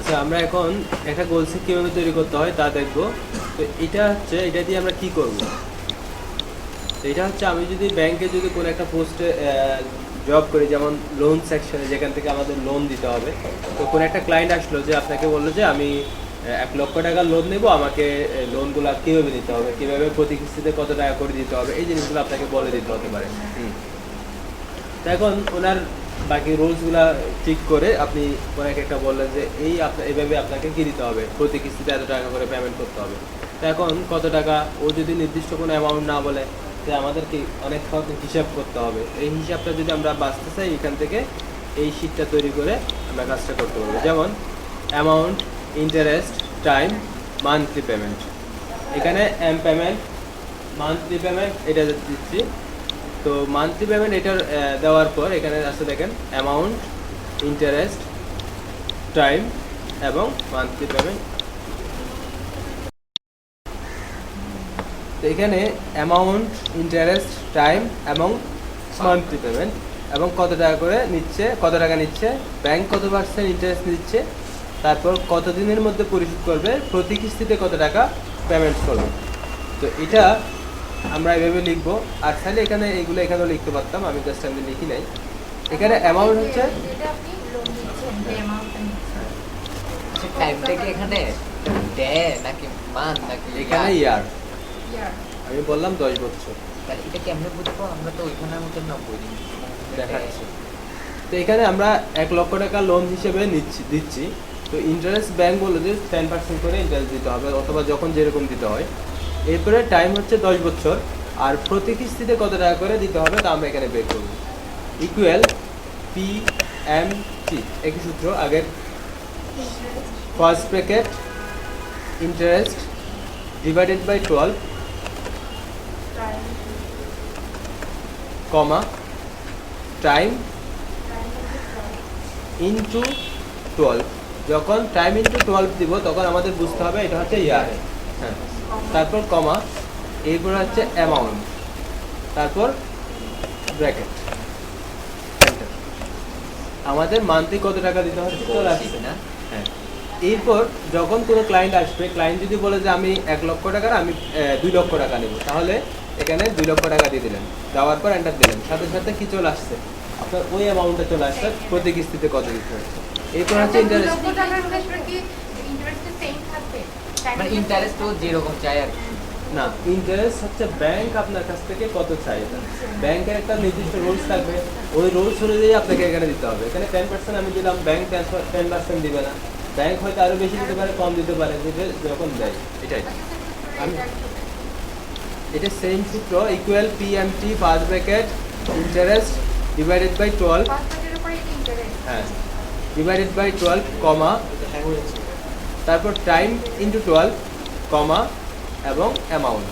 আচ্ছা, আমরা এখন একটা গোলসি কিভাবে তৈরি করতে হয় তা দেখবো। তো এটা দিয়ে আমরা কি করব। তো এটা হচ্ছে, আমি যদি ব্যাংকে যদি কোনো একটা পোস্টে জব করি, যেমন লোন সেকশনে, যেখান থেকে আমাদের লোন দিতে হবে। তো কোনো একটা ক্লায়েন্ট আসলো যে আপনাকে বললো যে আমি 1 লক্ষ টাকার লোন নেব, আমাকে লোনগুলো কীভাবে দিতে হবে, কীভাবে প্রতি কিস্তিতে কত টাকা করে দিতে হবে, এই জিনিসগুলো আপনাকে বলে দিতে হতে পারে। তো এখন ওনার বাকি রুলসগুলো ঠিক করে আপনি ওনাকে একটা বললেন যে এইভাবে আপনাকে কী দিতে হবে, প্রতি কিস্তিতে এত টাকা করে পেমেন্ট করতে হবে। তো এখন কত টাকা, ও যদি নির্দিষ্ট কোনো অ্যামাউন্ট না বলে, যে আমাদেরকে অনেক হিসাব করতে হবে। এই হিসাবটা যদি আমরা বাঁচতে চাই, এখান থেকে এই শিটটা তৈরি করে আমরা কাজটা করতে পারবো। যেমন amount, interest, time, monthly payment. এখানে পেমেন্ট, মান্থলি পেমেন্ট এটা দিচ্ছি। তো মান্থলি পেমেন্ট এটার দেওয়ার পর এখানে আছে দেখেন অ্যামাউন্ট, ইন্টারেস্ট, টাইম এবং মান্থলি পেমেন্ট। তো এখানে অ্যামাউন্ট, ইন্টারেস্ট, টাইম এবং মান্থলি পেমেন্ট, এবং কত টাকা করে নিচ্ছে, কত টাকা নিচ্ছে, ব্যাংক কত পার্সেন্ট ইন্টারেস্ট নিচ্ছে, তারপর কত দিনের মধ্যে পরিশোধ করবে, প্রতি কিস্তিতে কত টাকা পেমেন্ট করবে। তো এটা আমরা এভাবে লিখবো। আর তাহলে এখানে এইগুলো এখানেও লিখতে পারতাম, আমি জাস্ট আমি লিখি নাই। এখানে অ্যামাউন্ট হচ্ছে টাইমটা কি এখানে ডে নাকি মান নাকি এখানে ইয়ার, আমি বললাম 10 বছর। তাহলে এটা কেমনে বুঝবো? আমরা তো ওইখানের মতো 90 দিন দেখাচ্ছি। তো এখানে আমরা 1 লক্ষ টাকা লোন হিসেবে দিচ্ছি। তো ইন্টারেস্ট ব্যাংক বলে যে 10% করে ইন্টারেস্ট দিতে হবে, অথবা যখন যেরকম দিতে হয়। এরপরে টাইম হচ্ছে 10 বছর, আর প্রতি কিস্তিতে কত টাকা করে দিতে হবে তা আমরা এখানে বের করব। ইকুয়াল PMT, একই সূত্র, আগের first bracket interest divided by 12 comma time into 12। যখন টাইম ইন্টু 12 দিব তখন আমাদের বুঝতে হবে এটা হচ্ছে ইয়ারে। হ্যাঁ, তারপর কমা, এরপর হচ্ছে অ্যামাউন্ট, তারপর ব্র্যাকেট, আমাদের মান্থলি কত টাকা দিতে হবে চলে আসছে না। হ্যাঁ, এরপর যখন কোনো ক্লায়েন্ট আসবে, ক্লায়েন্ট যদি বলে যে আমি 1 লক্ষ টাকার আমি 2 লক্ষ টাকা নেব, তাহলে এখানে 2 লক্ষ টাকা দিয়ে দিলেন, দেওয়ার পর এন্টার দিলেন, সাথে সাথে কি চলে আসছে, আপনার ওই অ্যামাউন্টটা চলে আসছে, প্রতি কিস্তিতে কত দিতে হচ্ছে। এরপর হচ্ছে ইন্টারেস্ট। মানে ইন্টারেস্ট তো যেরকম চাই আর কি। না, ইন্টারেস্ট হচ্ছে ব্যাংক আপনার কাছ থেকে কত চাই, এটা ব্যাংকের একটা নির্দিষ্ট রুলস থাকবে, ওই রুলস অনুযায়ী আপনাকে এখানে দিতে হবে। এখানে 10% আমি দিলাম, ব্যাংক 10% দিবে না, ব্যাংক হয়তো আরও বেশি দিতে পারে, কম দিতে পারে, যখন দেয়। এটাই আমি, এটা সেম সূত্র, equal PMT first bracket interest divided by 12, হ্যাঁ, ডিভাইডেড বাই 12 কমা, তারপর টাইম ইন্টু 12 কমা এবং অ্যামাউন্ট।